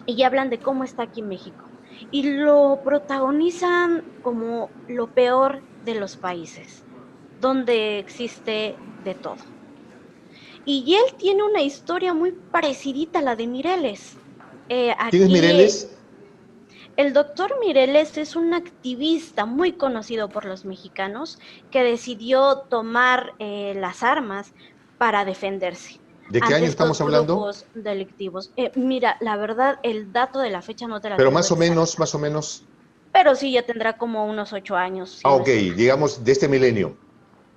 [SPEAKER 2] y hablan de cómo está aquí México. Y lo protagonizan como lo peor de los países, donde existe de todo. Y él tiene una historia muy parecidita a la de Mireles.
[SPEAKER 1] ¿Quién es
[SPEAKER 2] Aquí
[SPEAKER 1] Mireles?
[SPEAKER 2] el doctor Mireles es un activista muy conocido por los mexicanos que decidió tomar las armas para defenderse
[SPEAKER 1] ¿De qué
[SPEAKER 2] ante
[SPEAKER 1] año
[SPEAKER 2] estos
[SPEAKER 1] estamos hablando?
[SPEAKER 2] grupos delictivos. Mira, la verdad, el dato de la fecha no te la
[SPEAKER 1] Pero
[SPEAKER 2] tengo exacta,
[SPEAKER 1] más o menos.
[SPEAKER 2] pero sí ya tendrá como unos 8 años, si
[SPEAKER 1] Ah,
[SPEAKER 2] no
[SPEAKER 1] ok,
[SPEAKER 2] estoy mal.
[SPEAKER 1] digamos de este milenio.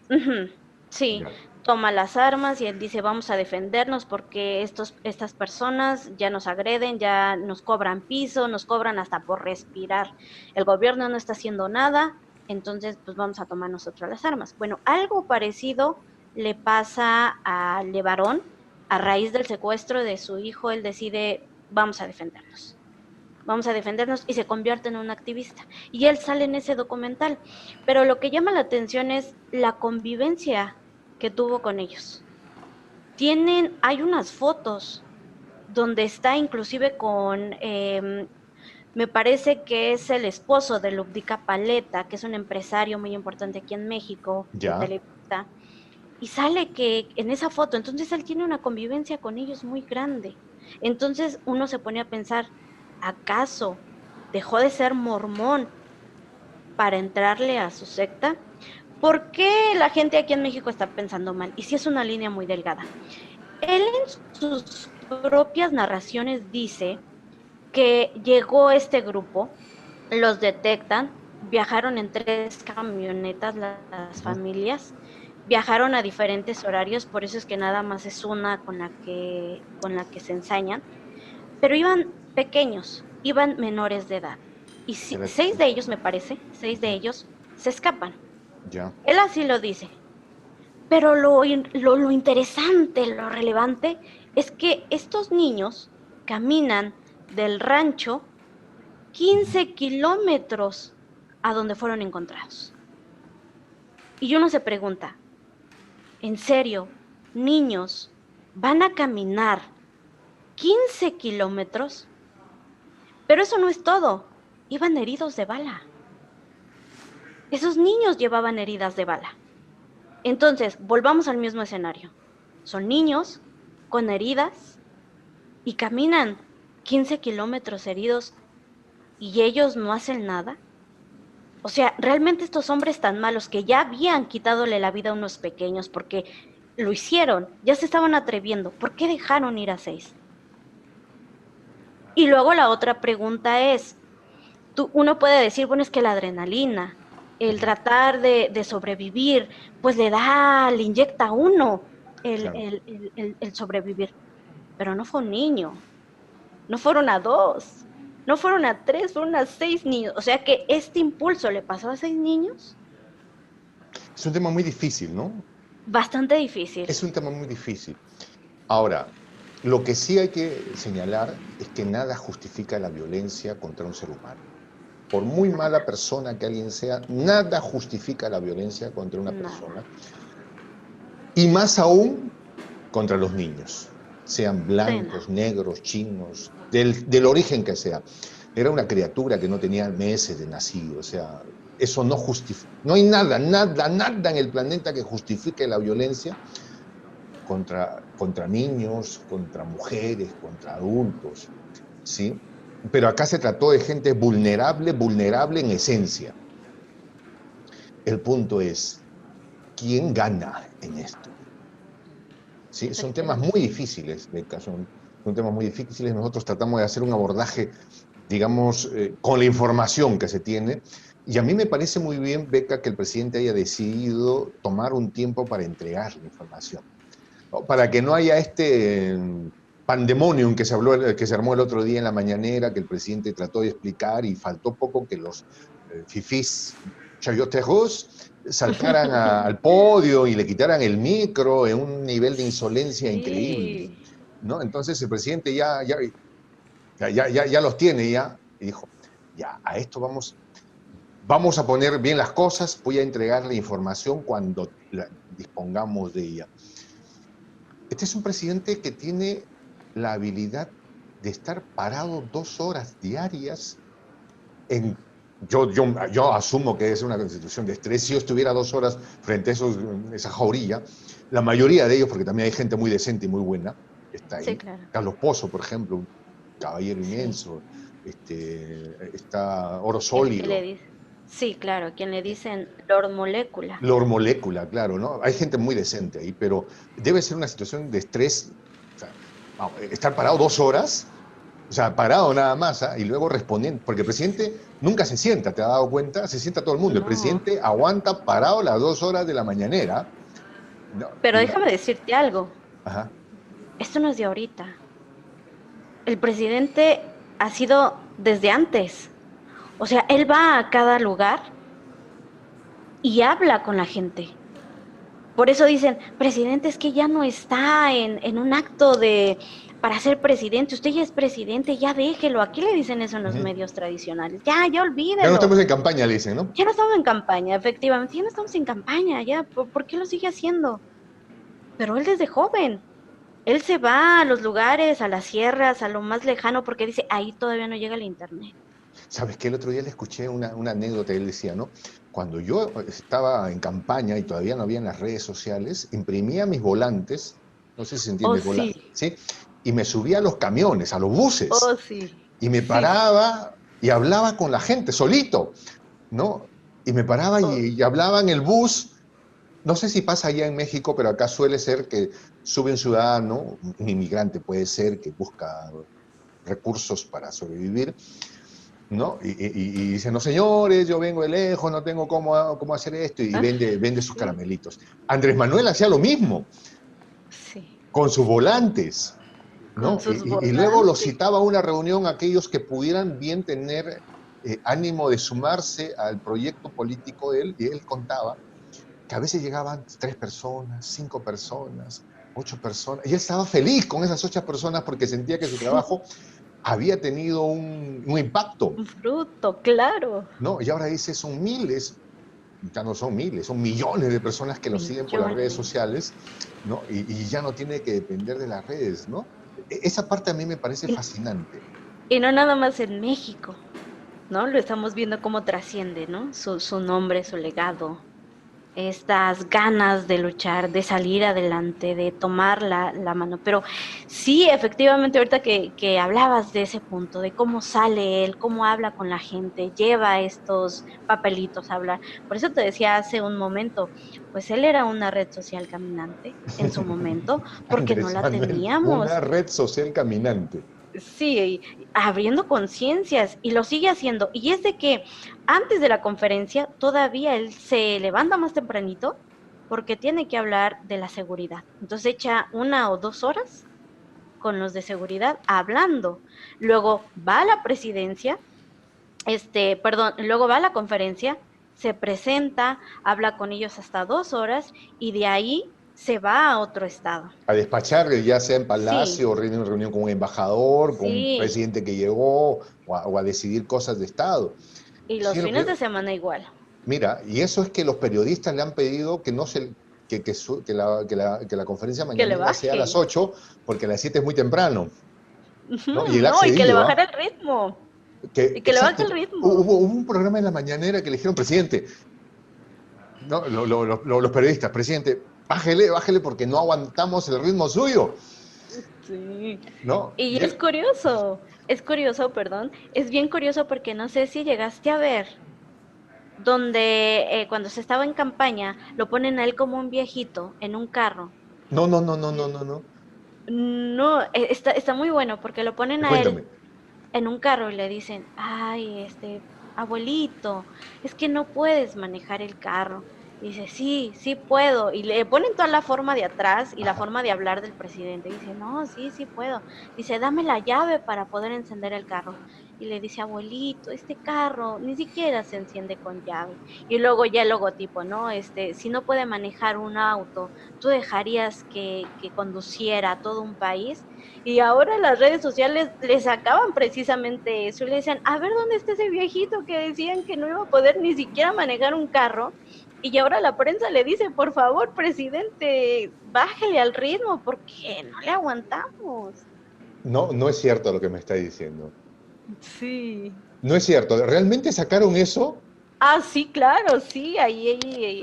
[SPEAKER 2] Ujú, sí,
[SPEAKER 1] Ya.
[SPEAKER 2] toma las armas y él dice, vamos a defendernos porque estas personas ya nos agreden, ya nos cobran piso, nos cobran hasta por respirar. El gobierno no está haciendo nada, entonces pues vamos a tomar nosotros las armas. Bueno, algo parecido le pasa a Levarón a raíz del secuestro de su hijo, él decide, vamos a defendernos y se convierte en un activista. Y él sale en ese documental. Pero lo que llama la atención es la convivencia que tuvo con ellos. Hay unas fotos donde está inclusive con, me parece que es el esposo de Lubdica Paleta, que es un empresario muy importante aquí en México, de
[SPEAKER 1] Ya.
[SPEAKER 2] Televisa, y sale que en esa foto, entonces él tiene una convivencia con ellos muy grande. Entonces uno se pone a pensar, ¿acaso dejó de ser mormón para entrarle a su secta? ¿Por qué la gente aquí en México está pensando mal? Y si es una línea muy delgada. Él en sus propias narraciones dice que llegó este grupo los detectan, viajaron en 3 camionetas las
[SPEAKER 1] Ujú.
[SPEAKER 2] familias, viajaron a diferentes horarios, por eso es que nada más es una con la que se ensañan, pero iban pequeños, iban menores de edad. Y
[SPEAKER 1] Era-
[SPEAKER 2] 6 de ellos, me parece, seis de
[SPEAKER 1] Ujú.
[SPEAKER 2] ellos se escapan.
[SPEAKER 1] Ya.
[SPEAKER 2] Él así lo dice. Pero lo interesante, lo relevante, es que estos niños caminan del rancho
[SPEAKER 1] Ujú.
[SPEAKER 2] 15 kilómetros a donde fueron encontrados. Y uno se pregunta, ¿en serio, niños van a caminar 15 kilómetros? Pero eso no es todo. Iban heridos de bala. Esos niños llevaban heridas de bala. Entonces, volvamos al mismo escenario. Son niños con heridas y caminan 15 kilómetros heridos y ellos no hacen nada. O sea, realmente estos hombres tan malos que ya habían quitadole la vida a unos pequeños porque lo hicieron, ya se estaban atreviendo, ¿por qué dejaron ir a 6? Y luego la otra pregunta es, uno puede decir, bueno, es que la adrenalina, el
[SPEAKER 1] Ujú.
[SPEAKER 2] tratar de sobrevivir, pues le inyecta a uno
[SPEAKER 1] Claro.
[SPEAKER 2] el sobrevivir, pero no fue un niño, no fueron a 2, no fueron a 3, fueron a 6 niños. O sea que este impulso le pasó a 6 niños,
[SPEAKER 1] Es un tema muy difícil, ¿no?
[SPEAKER 2] bastante difícil.
[SPEAKER 1] Es un tema muy difícil. Ahora, lo que sí hay que señalar es que nada justifica la violencia contra un ser humano. Por muy mala
[SPEAKER 2] Nada,
[SPEAKER 1] persona que alguien sea, nada justifica la violencia contra una
[SPEAKER 2] nada.
[SPEAKER 1] persona, y más aún contra los niños, sean
[SPEAKER 2] Sí, no.
[SPEAKER 1] blancos, negros, chinos, del origen que sea. Era una criatura que no tenía meses de nacido, o sea, eso no justifica, no hay nada, nada, nada en el planeta que justifique la violencia contra niños, contra mujeres, contra adultos, ¿sí? Pero acá se trató de gente vulnerable, vulnerable en esencia. El punto es, ¿quién gana en esto? ¿Sí? Son temas muy
[SPEAKER 2] Efectivamente.
[SPEAKER 1] difíciles, Beca, son temas muy difíciles. Nosotros tratamos de hacer un abordaje, digamos, con la información que se tiene. Y a mí me parece muy bien, Beca, que el presidente haya decidido tomar un tiempo para entregar la información, ¿no? Para que no haya este pandemonium que que se armó el otro día en la mañanera, que el presidente trató de explicar y faltó poco que los fifís chayoteros saltaran al podio y le quitaran el micro en un nivel de insolencia increíble,
[SPEAKER 2] Sí.
[SPEAKER 1] ¿no? Entonces el presidente ya los tiene ya y dijo, ya, a esto vamos a poner bien las cosas, voy a entregar la información cuando dispongamos de ella. Este es un presidente que tiene la habilidad de estar parado 2 horas diarias en... Yo asumo que es una constitución de estrés. Si yo estuviera 2 horas frente a esa jaurilla, la mayoría de ellos, porque también hay gente muy decente y muy buena, está
[SPEAKER 2] Sí,
[SPEAKER 1] ahí.
[SPEAKER 2] claro.
[SPEAKER 1] Carlos Pozo, por ejemplo, un caballero
[SPEAKER 2] Sí.
[SPEAKER 1] inmenso. Está Oro
[SPEAKER 2] El que le
[SPEAKER 1] Sólido,
[SPEAKER 2] dice. Sí, claro, quien le dicen Lord Molécula.
[SPEAKER 1] Lord Molécula, claro, ¿no? Hay gente muy decente ahí, pero debe ser una situación de estrés. O sea, vamos, estar parado 2 horas, o sea, parado nada más, ¿ah? Y luego respondiendo, porque el presidente nunca se sienta, ¿te has dado cuenta? Se sienta todo el mundo. El
[SPEAKER 2] No.
[SPEAKER 1] presidente aguanta parado las 2 horas de la mañanera. No,
[SPEAKER 2] Pero déjame decirte algo.
[SPEAKER 1] ajá.
[SPEAKER 2] Esto no es de ahorita. El presidente ha sido desde antes. O sea, él va a cada lugar y habla con la gente. Por eso dicen, presidente, es que ya no está en un acto para ser presidente. Usted ya es presidente, ya déjelo. Aquí le dicen eso en los
[SPEAKER 1] Ujú.
[SPEAKER 2] medios tradicionales. Ya
[SPEAKER 1] Ya no
[SPEAKER 2] olvídelo.
[SPEAKER 1] estamos en campaña, le dicen, ¿no?
[SPEAKER 2] Ya no estamos en campaña, efectivamente. Ya no estamos en campaña, ya. ¿Por qué lo sigue haciendo? Pero él desde joven. Él se va a los lugares, a las sierras, a lo más lejano, porque dice, ahí todavía no llega el internet.
[SPEAKER 1] ¿Sabes qué? El otro día le escuché una anécdota, él decía, ¿no? Cuando yo estaba en campaña y todavía no había en las redes sociales, imprimía mis volantes, no sé si se
[SPEAKER 2] Oh,
[SPEAKER 1] entiende,
[SPEAKER 2] sí,
[SPEAKER 1] ¿sí? Y me subía a los camiones, a los
[SPEAKER 2] oh,
[SPEAKER 1] buses,
[SPEAKER 2] sí,
[SPEAKER 1] y me
[SPEAKER 2] sí, sí,
[SPEAKER 1] paraba y hablaba con la gente, solito, ¿no? Y me paraba
[SPEAKER 2] oh,
[SPEAKER 1] y hablaba en el bus. No sé si pasa allá en México, pero acá suele ser que sube un ciudadano, un inmigrante puede ser, que busca recursos para sobrevivir, ¿no? Y dice, no señores, yo vengo de lejos, no tengo cómo hacer esto, y vende sus
[SPEAKER 2] Sí,
[SPEAKER 1] caramelitos. Andrés Manuel hacía lo mismo,
[SPEAKER 2] sí,
[SPEAKER 1] con sus volantes,
[SPEAKER 2] con
[SPEAKER 1] ¿no?
[SPEAKER 2] sus
[SPEAKER 1] Y luego los
[SPEAKER 2] volantes.
[SPEAKER 1] citaba a una reunión aquellos que pudieran bien tener ánimo de sumarse al proyecto político de él, y él contaba que a veces llegaban 3 personas, 5 personas, 8 personas, y él estaba feliz con esas 8 personas porque sentía que su
[SPEAKER 2] Sí,
[SPEAKER 1] trabajo había tenido un impacto,
[SPEAKER 2] un fruto, claro.
[SPEAKER 1] ¿no? Y ahora dice, son miles, ya no son miles, son millones de personas que lo siguen por las redes
[SPEAKER 2] Millones.
[SPEAKER 1] sociales, ¿no? Y ya no tiene que depender de las redes, ¿no? Esa parte a mí me parece
[SPEAKER 2] Y,
[SPEAKER 1] fascinante.
[SPEAKER 2] y no nada más en México, ¿no? Lo estamos viendo cómo trasciende, ¿no? Su nombre, su legado, estas ganas de luchar, de salir adelante, de tomar la mano. Pero sí, efectivamente, ahorita que hablabas de ese punto, de cómo sale él, cómo habla con la gente, lleva estos papelitos a hablar. Por eso te decía hace un momento, pues él era una red social caminante en su momento, porque no
[SPEAKER 1] Andrés
[SPEAKER 2] la
[SPEAKER 1] Manuel, una
[SPEAKER 2] teníamos.
[SPEAKER 1] red social caminante.
[SPEAKER 2] Sí, abriendo conciencias y lo sigue haciendo. Y es de que antes de la conferencia todavía él se levanta más tempranito porque tiene que hablar de la seguridad. Entonces echa 1 o 2 horas con los de seguridad hablando. Luego va a la presidencia, perdón, luego va a la conferencia, se presenta, habla con ellos hasta 2 horas y de ahí se va a otro estado.
[SPEAKER 1] A despachar, ya sea en
[SPEAKER 2] Sí,
[SPEAKER 1] Palacio, reunión con un embajador, con un
[SPEAKER 2] sí.
[SPEAKER 1] presidente que llegó, o a decidir cosas de Estado.
[SPEAKER 2] Y
[SPEAKER 1] Sí,
[SPEAKER 2] los
[SPEAKER 1] lo que
[SPEAKER 2] fines
[SPEAKER 1] yo,
[SPEAKER 2] de semana igual.
[SPEAKER 1] mira, y eso es que los periodistas le han pedido que no se que la conferencia
[SPEAKER 2] Que le
[SPEAKER 1] mañanera sea a las
[SPEAKER 2] baje.
[SPEAKER 1] 8 porque a las 7 es muy temprano, ¿no? Y él ha
[SPEAKER 2] No, y que le
[SPEAKER 1] accedido,
[SPEAKER 2] bajara
[SPEAKER 1] ¿ah?
[SPEAKER 2] el ritmo. Y que le baje
[SPEAKER 1] Exacto.
[SPEAKER 2] el ritmo.
[SPEAKER 1] Hubo un programa en la mañanera que le dijeron, presidente, no, los periodistas, presidente, bájele porque no aguantamos el ritmo suyo,
[SPEAKER 2] Sí.
[SPEAKER 1] ¿no?
[SPEAKER 2] Y
[SPEAKER 1] Y él,
[SPEAKER 2] es curioso, perdón, es bien curioso porque no sé si llegaste a ver donde cuando se estaba en campaña lo ponen a él como un viejito en un carro.
[SPEAKER 1] no, no, no, no, no, no, no.
[SPEAKER 2] No, está muy bueno porque lo ponen a él
[SPEAKER 1] Cuéntame.
[SPEAKER 2] en un carro y le dicen, ay, abuelito, es que no puedes manejar el carro. Y dice, sí, sí puedo. Y le ponen toda la forma de atrás y la
[SPEAKER 1] Ajá.
[SPEAKER 2] forma de hablar del presidente. Y dice, no, sí, sí puedo. Dice, dame la llave para poder encender el carro. Y le dice, abuelito, este carro ni siquiera se enciende con llave. Y luego ya el logotipo, ¿no? Si no puede manejar un auto, ¿tú dejarías que conduciera todo un país? Y ahora las redes sociales les sacaban precisamente eso y le decían, a ver dónde está ese viejito que decían que no iba a poder ni siquiera manejar un carro. Y ahora la prensa le dice, por favor, presidente, bájele al ritmo porque no le aguantamos.
[SPEAKER 1] No, no es cierto lo que me está diciendo.
[SPEAKER 2] Sí.
[SPEAKER 1] No es cierto. ¿Realmente sacaron eso?
[SPEAKER 2] Ah, sí, claro, sí, ahí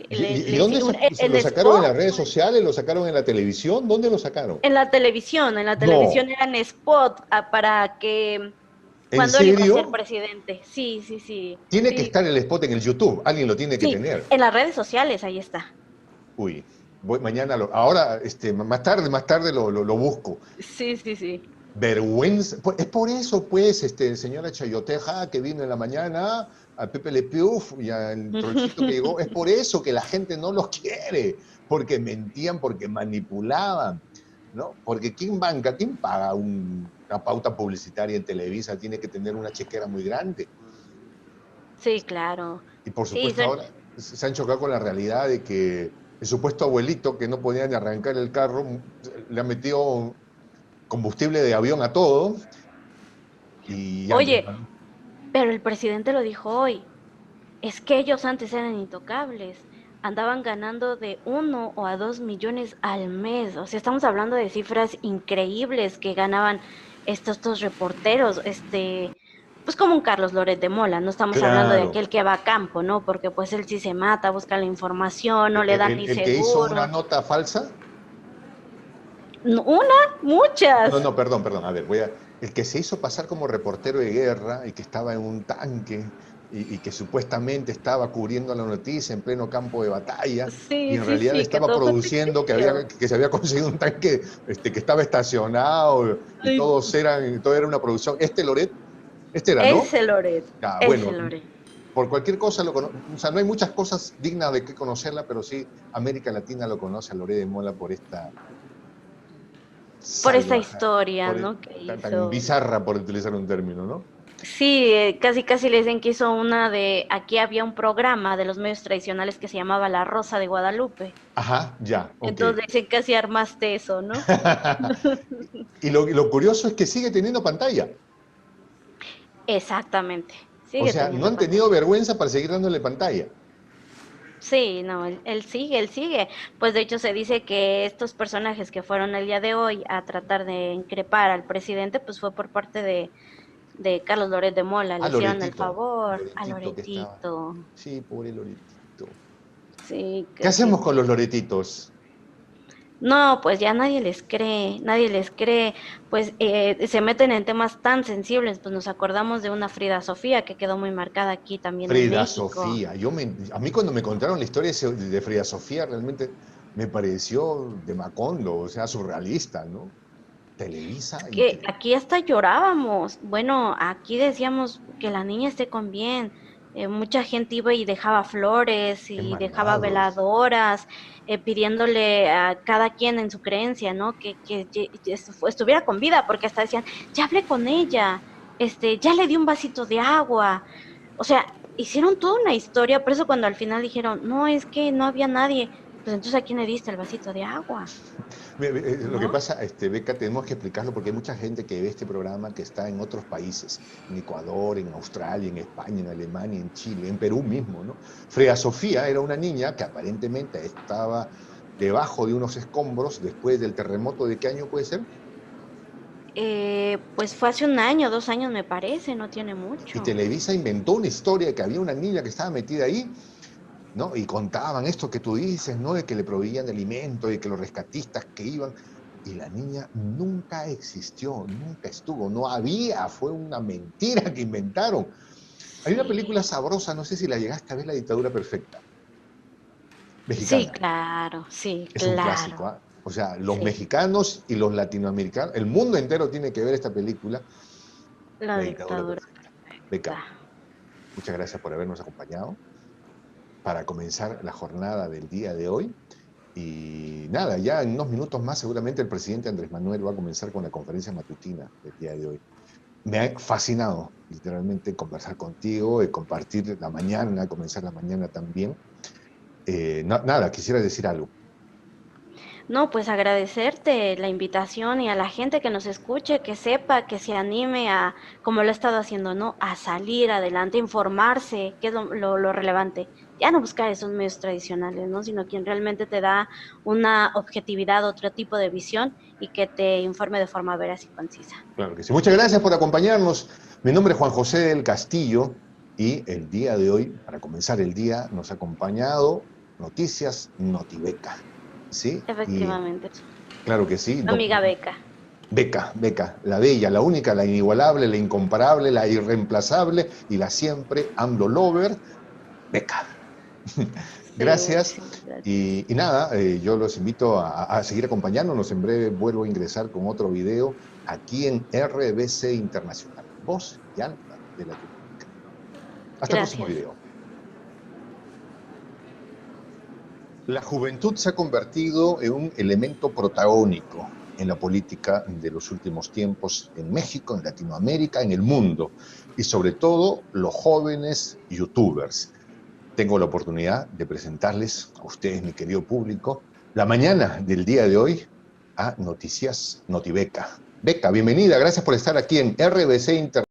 [SPEAKER 1] ¿Y
[SPEAKER 2] le
[SPEAKER 1] dónde
[SPEAKER 2] hicieron
[SPEAKER 1] se
[SPEAKER 2] en
[SPEAKER 1] lo sacaron en las
[SPEAKER 2] spot.
[SPEAKER 1] redes sociales? ¿Lo sacaron en la televisión? ¿Dónde lo sacaron?
[SPEAKER 2] En la
[SPEAKER 1] No.
[SPEAKER 2] televisión eran spot para que
[SPEAKER 1] ¿En
[SPEAKER 2] cuando él iba a ser
[SPEAKER 1] serio?
[SPEAKER 2] presidente. Sí, sí, sí,
[SPEAKER 1] Tiene que
[SPEAKER 2] sí,
[SPEAKER 1] estar el spot en el YouTube. Alguien lo tiene que
[SPEAKER 2] sí,
[SPEAKER 1] tener.
[SPEAKER 2] en las redes sociales, ahí está.
[SPEAKER 1] Uy, mañana, ahora, más tarde lo busco.
[SPEAKER 2] Sí, sí, sí.
[SPEAKER 1] Vergüenza. Es por eso, pues, señora Chayoteja, que vino en la mañana, a Pepe Le Pew y al Trollcito que llegó, es por eso que la gente no los quiere, porque mentían, porque manipulaban, ¿no? Porque ¿quién banca, quién paga una pauta publicitaria en Televisa? Tiene que tener una chequera muy grande.
[SPEAKER 2] Sí, claro.
[SPEAKER 1] Y por
[SPEAKER 2] Sí,
[SPEAKER 1] supuesto ahora se han chocado con la realidad de que el supuesto abuelito que no podía ni arrancar el carro, le ha metido combustible de avión a todo y Andrés
[SPEAKER 2] oye,
[SPEAKER 1] Manuel.
[SPEAKER 2] pero el presidente lo dijo hoy. Es que ellos antes eran intocables. Andaban ganando de 1 o 2 millones al mes. O sea, estamos hablando de cifras increíbles que ganaban estos reporteros, pues como un Carlos Loret de Mola. No estamos hablando de
[SPEAKER 1] Claro,
[SPEAKER 2] aquel que va a campo, ¿no? Porque pues él sí se mata, busca la información, no le dan ni
[SPEAKER 1] el que hizo una
[SPEAKER 2] seguro.
[SPEAKER 1] nota falsa.
[SPEAKER 2] Una,
[SPEAKER 1] No,
[SPEAKER 2] muchas.
[SPEAKER 1] no, perdón, a ver, el que se hizo pasar como reportero de guerra y que estaba en un tanque y que supuestamente estaba cubriendo la noticia en pleno campo de batalla y
[SPEAKER 2] Sí,
[SPEAKER 1] en
[SPEAKER 2] sí,
[SPEAKER 1] realidad
[SPEAKER 2] sí, que
[SPEAKER 1] estaba
[SPEAKER 2] todo fue
[SPEAKER 1] produciendo
[SPEAKER 2] ficticio.
[SPEAKER 1] que se había conseguido un tanque que estaba estacionado y
[SPEAKER 2] Ay,
[SPEAKER 1] todo era una producción. Loret Este era, ¿no?
[SPEAKER 2] Ese Loret,
[SPEAKER 1] Ah,
[SPEAKER 2] ese
[SPEAKER 1] bueno,
[SPEAKER 2] Loret.
[SPEAKER 1] por cualquier cosa o sea, no hay muchas cosas dignas de que conocerla, pero sí América Latina lo conoce a Loret de Mola por esta
[SPEAKER 2] Por esta
[SPEAKER 1] salvaja,
[SPEAKER 2] historia, ¿no? Que
[SPEAKER 1] tan
[SPEAKER 2] hizo.
[SPEAKER 1] bizarra, por utilizar un término, ¿no?
[SPEAKER 2] Sí, casi casi le dicen que hizo una de, aquí había un programa de los medios tradicionales que se llamaba La Rosa de Guadalupe.
[SPEAKER 1] Ajá, ya, ok.
[SPEAKER 2] Entonces dicen casi armaste eso, ¿no?
[SPEAKER 1] Y lo curioso es que sigue teniendo pantalla.
[SPEAKER 2] Exactamente,
[SPEAKER 1] O
[SPEAKER 2] sigue
[SPEAKER 1] sea, no
[SPEAKER 2] teniendo
[SPEAKER 1] han tenido
[SPEAKER 2] pantalla.
[SPEAKER 1] vergüenza para seguir dándole pantalla.
[SPEAKER 2] Sí, no, él sigue, él sigue. Pues de hecho se dice que estos personajes que fueron el día de hoy a tratar de increpar al presidente, pues fue por parte de Carlos Loret de Mola,
[SPEAKER 1] A
[SPEAKER 2] le hicieron el
[SPEAKER 1] Loretito,
[SPEAKER 2] favor a
[SPEAKER 1] Loretito que estaba.
[SPEAKER 2] Loretito.
[SPEAKER 1] Sí, pobre Loretito.
[SPEAKER 2] Sí,
[SPEAKER 1] ¿Qué
[SPEAKER 2] que
[SPEAKER 1] hacemos con los Loretitos?
[SPEAKER 2] no, pues ya nadie les cree, nadie les cree, pues se meten en temas tan sensibles, pues nos acordamos de una Frida Sofía que quedó muy marcada aquí también en
[SPEAKER 1] Frida
[SPEAKER 2] México.
[SPEAKER 1] Sofía. A mí cuando me contaron la historia de Frida Sofía, realmente me pareció de Macondo, o sea, surrealista, ¿no? Televisa,
[SPEAKER 2] Que
[SPEAKER 1] increíble.
[SPEAKER 2] aquí hasta llorábamos. Bueno, aquí decíamos que la niña esté con bien. Mucha gente iba y dejaba flores
[SPEAKER 1] Qué
[SPEAKER 2] y dejaba
[SPEAKER 1] malvados.
[SPEAKER 2] veladoras, pidiéndole a cada quien en su creencia, ¿no? Estuviera con vida, porque hasta decían, ya hablé con ella, ya le di un vasito de agua. O sea, hicieron toda una historia, por eso cuando al final dijeron, no, es que no había nadie, pues entonces ¿a quién le diste el vasito de agua?
[SPEAKER 1] Lo que
[SPEAKER 2] ¿No?
[SPEAKER 1] pasa, Beca, tenemos que explicarlo porque hay mucha gente que ve este programa que está en otros países, en Ecuador, en Australia, en España, en Alemania, en Chile, en Perú mismo, ¿no? Freya Sofía era una niña que aparentemente estaba debajo de unos escombros después del terremoto. ¿De qué año puede ser?
[SPEAKER 2] Pues fue hace un año, 2 años me parece, no tiene
[SPEAKER 1] Y
[SPEAKER 2] mucho.
[SPEAKER 1] Televisa inventó una historia de que había una niña que estaba metida ahí, ¿no? Y contaban esto que tú dices, ¿no? De que le proveían de alimento, de que los rescatistas que iban. Y la niña nunca existió, nunca estuvo, no había, fue una mentira que inventaron. Hay una
[SPEAKER 2] Sí,
[SPEAKER 1] película sabrosa, no sé si la llegaste a ver, La Dictadura Perfecta,
[SPEAKER 2] sí,
[SPEAKER 1] mexicana.
[SPEAKER 2] claro, sí,
[SPEAKER 1] Es un
[SPEAKER 2] claro,
[SPEAKER 1] clásico, ¿ah? O sea, los
[SPEAKER 2] sí.
[SPEAKER 1] mexicanos y los latinoamericanos, el mundo entero tiene que ver esta película,
[SPEAKER 2] La
[SPEAKER 1] La Dictadura
[SPEAKER 2] dictadura
[SPEAKER 1] Perfecta. Beca,
[SPEAKER 2] perfecta.
[SPEAKER 1] muchas gracias por habernos acompañado para comenzar la jornada del día de hoy. Y nada, ya en unos minutos más seguramente el presidente Andrés Manuel va a comenzar con la conferencia matutina del día de hoy. Me ha fascinado literalmente conversar contigo, compartir la mañana, comenzar la mañana también. Nada, quisiera decir algo.
[SPEAKER 2] No, pues agradecerte la invitación y a la gente que nos escuche, que sepa, que se anime a, como lo ha estado haciendo, ¿no? A salir adelante, informarse, que es lo relevante. Ya no buscar esos medios tradicionales, ¿no? Sino quien realmente te da una objetividad, otro tipo de visión y que te informe de forma veraz y concisa.
[SPEAKER 1] Claro que sí. Muchas gracias por acompañarnos. Mi nombre es Juan José del Castillo y el día de hoy, para comenzar el día, nos ha acompañado Noticias Notibeca. ¿Sí? Y
[SPEAKER 2] Efectivamente,
[SPEAKER 1] claro que sí.
[SPEAKER 2] amiga Beca.
[SPEAKER 1] Beca, la bella, la única, la inigualable, la incomparable, la irreemplazable y la siempre AMLO Lover, Beca.
[SPEAKER 2] Sí,
[SPEAKER 1] Gracias.
[SPEAKER 2] sí, gracias.
[SPEAKER 1] Y nada, yo los invito a seguir acompañándonos. En breve vuelvo a ingresar con otro video aquí en RBC Internacional, voz y alma de Latinoamérica. Hasta el próximo
[SPEAKER 2] Gracias.
[SPEAKER 1] video. La juventud se ha convertido en un elemento protagónico en la política de los últimos tiempos en México, en Latinoamérica, en el mundo, y sobre todo los jóvenes youtubers. Tengo la oportunidad de presentarles a ustedes, mi querido público, la mañana del día de hoy a Noticias Notibeca. Beca, bienvenida, gracias por estar aquí en RBC Internacional.